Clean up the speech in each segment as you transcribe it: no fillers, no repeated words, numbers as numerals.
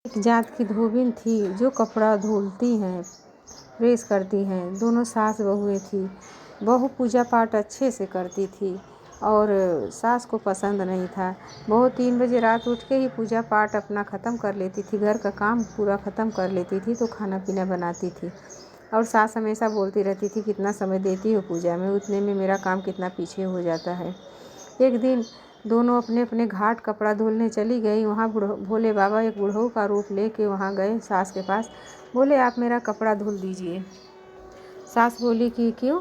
एक जात की धोबिन थी जो कपड़ा धुलती हैं, प्रेस करती हैं। दोनों सास बहुएँ थी। बहू पूजा पाठ अच्छे से करती थी और सास को पसंद नहीं था। बहू 3 बजे रात उठ के ही पूजा पाठ अपना ख़त्म कर लेती थी, घर का काम पूरा ख़त्म कर लेती थी, तो खाना पीना बनाती थी। और सास हमेशा बोलती रहती थी, कितना समय देती हो पूजा में, उतने में मेरा काम कितना पीछे हो जाता है। एक दिन दोनों अपने अपने घाट कपड़ा धुलने चली गई। वहाँ भोले बाबा एक बुढ़ऊ का रूप लेके वहाँ गए सास के पास। बोले, आप मेरा कपड़ा धुल दीजिए। सास बोली कि क्यों,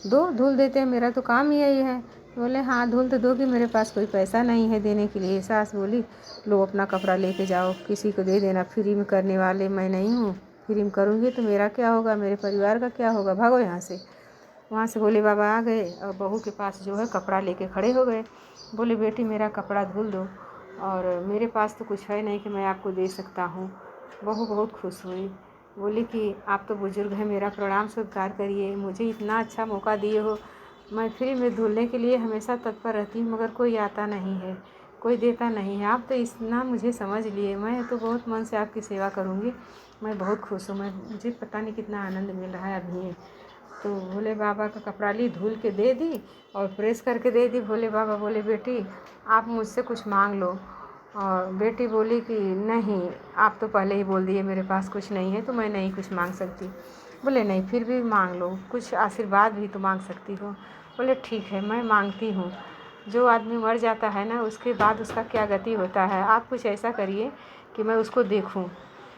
दो धुल देते हैं, मेरा तो काम ही यही है। बोले, हाँ धुल तो दोगी, मेरे पास कोई पैसा नहीं है देने के लिए। सास बोली, लो अपना कपड़ा लेके जाओ, किसी को दे देना, फ्री में करने वाले मैं नहीं हूँ। फ्री में करूँगी तो मेरा क्या होगा, मेरे परिवार का क्या होगा, भागो यहाँ से। वहाँ से भोले बाबा आ गए और बहू के पास जो है कपड़ा लेके खड़े हो गए। बोले, बेटी मेरा कपड़ा धुल दो, और मेरे पास तो कुछ है नहीं कि मैं आपको दे सकता हूँ। बहू बहुत खुश हुई, बोली कि आप तो बुजुर्ग हैं, मेरा प्रणाम स्वीकार करिए, मुझे इतना अच्छा मौका दिए हो। मैं फ्री में धुलने के लिए हमेशा तत्पर रहती हूँ, मगर कोई आता नहीं है, कोई देता नहीं है। आप तो इतना मुझे समझ लिए, मैं तो बहुत मन से आपकी सेवा करूँगी। मैं बहुत खुश हूँ, मुझे पता नहीं कितना आनंद मिल रहा है अभी। तो भोले बाबा का कपड़ा ली, धुल के दे दी और प्रेस करके दे दी। भोले बाबा बोले, बेटी आप मुझसे कुछ मांग लो। और बेटी बोली कि नहीं, आप तो पहले ही बोल दिए मेरे पास कुछ नहीं है, तो मैं नहीं कुछ मांग सकती। बोले, नहीं फिर भी मांग लो, कुछ आशीर्वाद भी तो मांग सकती हो। बोले, ठीक है मैं मांगती हूँ। जो आदमी मर जाता है ना, उसके बाद उसका क्या गति होता है, आप कुछ ऐसा करिए कि मैं उसको देखूँ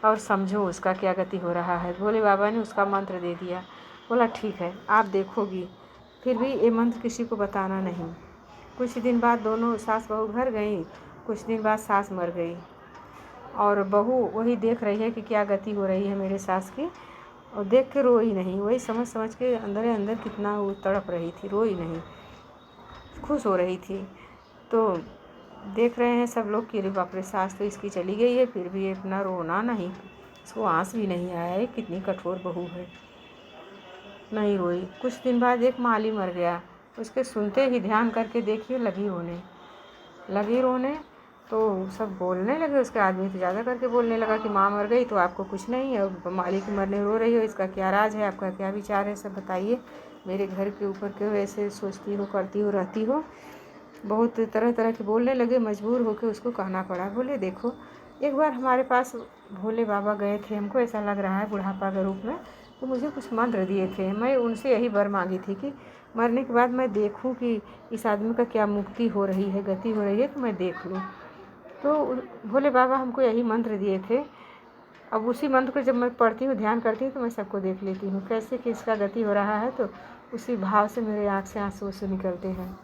और समझूँ उसका क्या गति हो रहा है। भोले बाबा ने उसका मंत्र दे दिया। बोला, ठीक है आप देखोगी, फिर भी ये मंत्र किसी को बताना नहीं। कुछ दिन बाद दोनों सास बहू घर गई। कुछ दिन बाद सास मर गई और बहू वही देख रही है कि क्या गति हो रही है मेरे सास की, और देख के रोई नहीं, वही समझ समझ के अंदर अंदर कितना वो तड़प रही थी, रोई नहीं, खुश हो रही थी। तो देख रहे हैं सब लोग कि अरे बाप रे, सास तो इसकी चली गई है, फिर भी अपना रोना नहीं, इसको आंस भी नहीं आया है, कितनी कठोर बहू है, नहीं रोई। कुछ दिन बाद एक माली मर गया। उसके सुनते ही ध्यान करके देखिए लगी रोने। तो सब बोलने लगे, उसके आदमी तो ज़्यादा करके बोलने लगा कि माँ मर गई तो आपको कुछ नहीं है, और माली की मरने रो रही हो, इसका क्या राज है, आपका क्या विचार है, सब बताइए। मेरे घर के ऊपर क्यों ऐसे सोचती हो, करती हो, रहती हो। बहुत तरह तरह के बोलने लगे, मजबूर होकर उसको कहना पड़ा। बोले, देखो एक बार हमारे पास भोले बाबा गए थे, हमको ऐसा लग रहा है बुढ़ापा के रूप में, तो मुझे कुछ मंत्र दिए थे। मैं उनसे यही वर मांगी थी कि मरने के बाद मैं देखूं कि इस आदमी का क्या मुक्ति हो रही है, गति हो रही है, तो मैं देख लूं। तो भोले बाबा हमको यही मंत्र दिए थे। अब उसी मंत्र को जब मैं पढ़ती हूँ, ध्यान करती हूँ, तो मैं सबको देख लेती हूँ कैसे कि इसका गति हो रहा है, तो उसी भाव से मेरे आँख से आंसू निकलते हैं।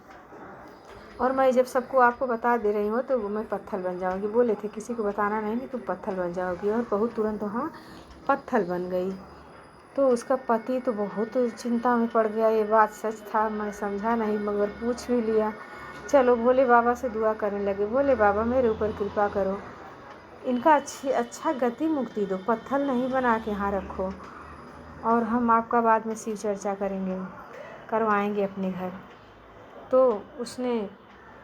और मैं जब सबको आपको बता दे रही हूँ तो मैं पत्थर बन जाऊँगी। बोले थे किसी को बताना नहीं, कि तुम पत्थर बन जाओगी, और बहू तुरंत वहाँ पत्थर बन गई। तो उसका पति तो बहुत चिंता में पड़ गया। ये बात सच था, मैं समझा नहीं, मगर पूछ भी लिया। चलो भोले बाबा से दुआ करने लगे, भोले बाबा मेरे ऊपर कृपा करो, इनका अच्छा गति मुक्ति दो, पत्थर नहीं बना के यहाँ रखो, और हम आपका बाद में शिव चर्चा करेंगे, करवाएंगे अपने घर। तो उसने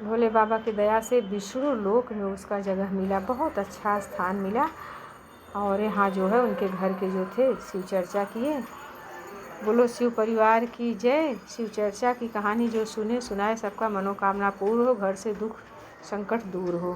भोले बाबा की दया से विष्णु लोक में उसका जगह मिला, बहुत अच्छा स्थान मिला। और यहाँ जो है उनके घर के जो थे शिव चर्चा किए। बोलो शिव परिवार की जय। शिव चर्चा की कहानी जो सुने सुनाए सबका मनोकामना पूर्ण हो, घर से दुख संकट दूर हो।